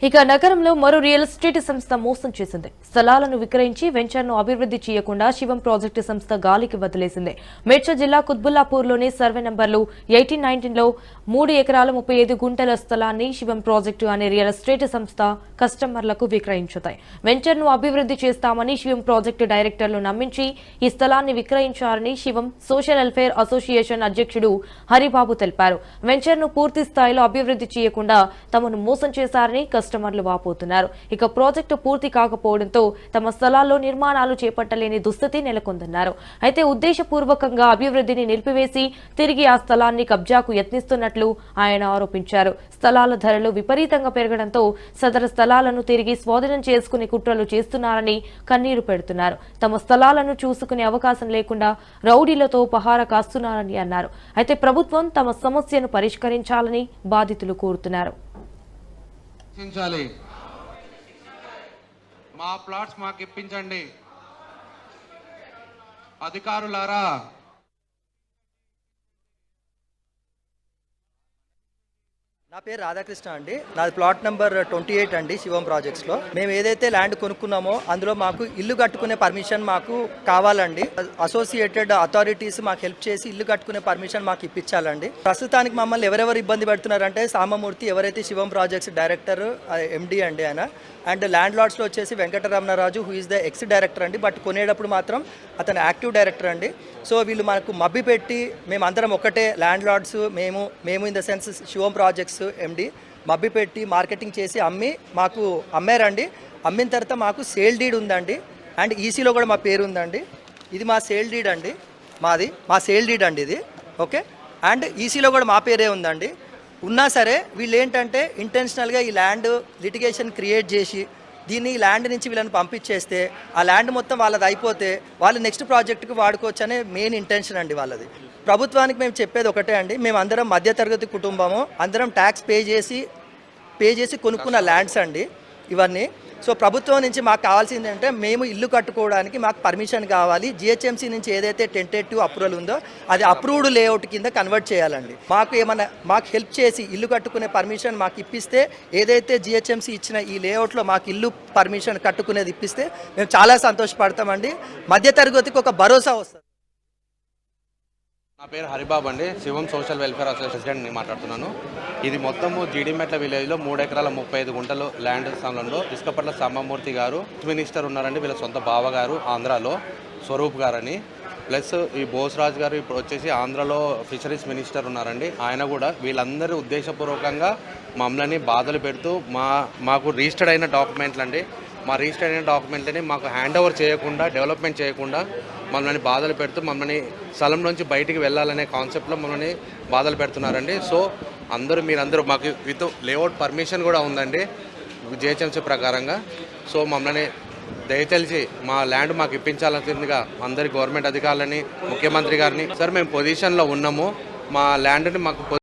ఇక నగరంలో మరో రియల్ ఎస్టేట్ సంస్థ మోసం చేసింది. స్థలాలను విక్రయించి వెంచర్ను అభివృద్ధి చేయకుండా శివం ప్రాజెక్టు సంస్థ గాలికి వదిలేసింది. మేడ్చల్ జిల్లా కుత్బుల్లాపూర్లోని సర్వే నంబర్లు 1819లో 3 ఎకరాల 35 గుంటల స్థలాన్ని శివం ప్రాజెక్టు అనే రియల్ ఎస్టేట్ సంస్థ కస్టమర్లకు విక్రయించుతాయి. వెంచర్ను అభివృద్ధి చేస్తామని శివం ప్రాజెక్టు డైరెక్టర్లు నమ్మించి ఈ స్థలాన్ని విక్రయించారని శివం సోషల్ వెల్ఫేర్ అసోసియేషన్ అధ్యక్షుడు హరిబాబు తెలిపారు. వెంచర్ను పూర్తి స్థాయిలో అభివృద్ధి చేయకుండా తమను మోసం చేశారని కస్టమర్లు వాపోతున్నారు. ఇక ప్రాజెక్టు పూర్తి కాకపోవడంతో తమ స్థలాల్లో నిర్మాణాలు చేపట్టలేని దుస్థితి నెలకొందన్నారు. అయితే ఉద్దేశపూర్వకంగా అభివృద్ధిని నిలిపివేసి తిరిగి ఆ స్థలాన్ని కబ్జాకు యత్నిస్తున్నట్లు ఆయన ఆరోపించారు. స్థలాల ధరలు విపరీతంగా పెరగడంతో సదరు స్థలాలను తిరిగి స్వాధీనం చేసుకునే కుట్రలు చేస్తున్నారని కన్నీరు పెడుతున్నారు. తమ స్థలాలను చూసుకునే అవకాశం లేకుండా రౌడీలతో పహారా కాస్తున్నారని అన్నారు. అయితే ప్రభుత్వం తమ సమస్యను పరిష్కరించాలని బాధితులు కోరుతున్నారు. మా ప్లాట్స్ మాకు ఇప్పించండి అధికారులారా. నా పేరు రాధాకృష్ణ అండి. నాది ప్లాట్ నెంబర్ 28 అండి. శివం ప్రాజెక్ట్స్లో మేము ఏదైతే ల్యాండ్ కొనుక్కున్నామో అందులో మాకు ఇల్లు కట్టుకునే పర్మిషన్ మాకు కావాలండి. అసోసియేటెడ్ అథారిటీస్ మాకు హెల్ప్ చేసి ఇల్లు కట్టుకునే పర్మిషన్ మాకు ఇప్పించాలండి. ప్రస్తుతానికి మమ్మల్ని ఎవరెవరు ఇబ్బంది పెడుతున్నారంటే సామమూర్తి, ఎవరైతే శివం ప్రాజెక్ట్స్ డైరెక్టర్ ఎండి అండి ఆయన, అండ్ ల్యాండ్ లార్డ్స్లో వచ్చేసి Venkataramana Raju who is the X director అండి. బట్ కొనేటప్పుడు మాత్రం అతను యాక్టివ్ డైరెక్టర్ అండి. సో వీళ్ళు మనకు మబ్బి పెట్టి మేమందరం ఒకటే ల్యాండ్ లార్డ్స్, మేము in the sense Shivam projects MD మబ్బి పెట్టి మార్కెటింగ్ చేసి మాకు అమ్మారండి. అమ్మిన తర్వాత మాకు సేల్ డీడ్ ఉందండి, అండ్ ఈసీలో కూడా మా పేరు ఉందండి. ఇది మా సేల్ డీడ్ అండి, మా సేల్ డీడ్ అండి ఇది. ఓకే, అండ్ ఈసీలో కూడా మా పేరే ఉందండి. ఉన్నా సరే వీళ్ళు ఏంటంటే ఇంటెన్షనల్గా ఈ ల్యాండ్ లిటిగేషన్ క్రియేట్ చేసి దీన్ని ఈ ల్యాండ్ నుంచి వీళ్ళని పంపించేస్తే ఆ ల్యాండ్ మొత్తం వాళ్ళది అయిపోతే వాళ్ళు నెక్స్ట్ ప్రాజెక్టుకి వాడుకోవచ్చు అనే మెయిన్ ఇంటెన్షన్ అండి వాళ్ళది. ప్రభుత్వానికి మేము చెప్పేది ఒకటే అండి, మేము అందరం మధ్యతరగతి కుటుంబము, అందరం ట్యాక్స్ పే చేసి కొనుక్కున్న ల్యాండ్స్ అండి ఇవన్నీ. సో ప్రభుత్వం నుంచి మాకు కావాల్సింది అంటే మేము ఇల్లు కట్టుకోవడానికి మాకు పర్మిషన్ కావాలి. జిహెచ్ఎంసీ నుంచి ఏదైతే టెంటేటివ్ అప్రూవల్ ఉందో అది అప్రూవ్డ్ లేఅవుట్ కింద కన్వర్ట్ చేయాలండి. మాకు హెల్ప్ చేసి ఇల్లు కట్టుకునే పర్మిషన్ మాకు ఇప్పిస్తే, ఏదైతే జిహెచ్ఎంసీ ఇచ్చిన ఈ లేఅవుట్లో మాకు ఇల్లు పర్మిషన్ కట్టుకునేది ఇప్పిస్తే మేము చాలా సంతోషపడతామండి. మధ్యతరగతికి ఒక భరోసా వస్తుంది. నా పేరు హరిబాబు అండి. శివం సోషల్ వెల్ఫేర్ అసోసియేషన్ మాట్లాడుతున్నాను. ఇది మొత్తము జీడిమెట్ల విలేజ్లో 3 ఎకరాల 35 గుంటలు ల్యాండ్ స్థలంలో ఇసుకపట్ల సామమూర్తి గారు మినిస్టర్ ఉన్నారండి. వీళ్ళ సొంత బావగారు ఆంధ్రాలో స్వరూప్ గారని, ప్లస్ ఈ బోస్రాజ్ గారు ఇప్పుడు వచ్చేసి ఆంధ్రాలో ఫిషరీస్ మినిస్టర్ ఉన్నారండి. ఆయన కూడా వీళ్ళందరూ ఉద్దేశపూర్వకంగా మమ్మల్ని బాధలు పెడుతూ మాకు రిజిస్టర్డ్ అయిన డాక్యుమెంట్లు అండి, మా రిజిస్టర్ అయిన డాక్యుమెంట్లని మాకు హ్యాండ్ ఓవర్ చేయకుండా, డెవలప్మెంట్ చేయకుండా మమ్మల్ని బాధలు పెడుతూ మమ్మల్ని స్థలం నుంచి బయటికి వెళ్ళాలనే కాన్సెప్ట్లో మమ్మల్ని బాధలు పెడుతున్నారండి. సో మీరందరూ మాకు విత్ లేఅవుట్ పర్మిషన్ కూడా ఉందండి జిహెచ్ఎంసీ ప్రకారంగా. సో మమ్మల్ని దయచేసి మా ల్యాండ్ మాకు ఇప్పించాల్సిందిగా అందరి గవర్నమెంట్ అధికారులని, ముఖ్యమంత్రి గారిని, సార్ మేము పొజిషన్లో ఉన్నాము, మా ల్యాండ్ని మాకు